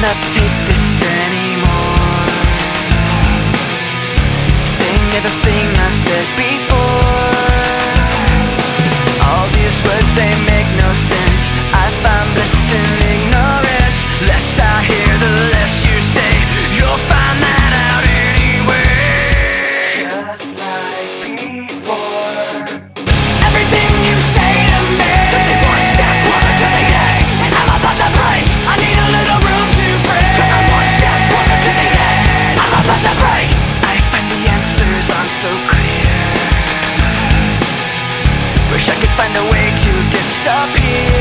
cannot take this anymore. Saying everything I've said before. All these words, they make no sense. I find bliss in ignorance. Less I hear, the less you say. You'll find that out anyway. Just like before. Everything you say to me takes me one step closer to the edge, and I'm about to break. I need a little room to breathe, 'cause I'm one step closer to the edge. I'm about to break. I find the answers aren't so clear. Wish I could find a way to disappear.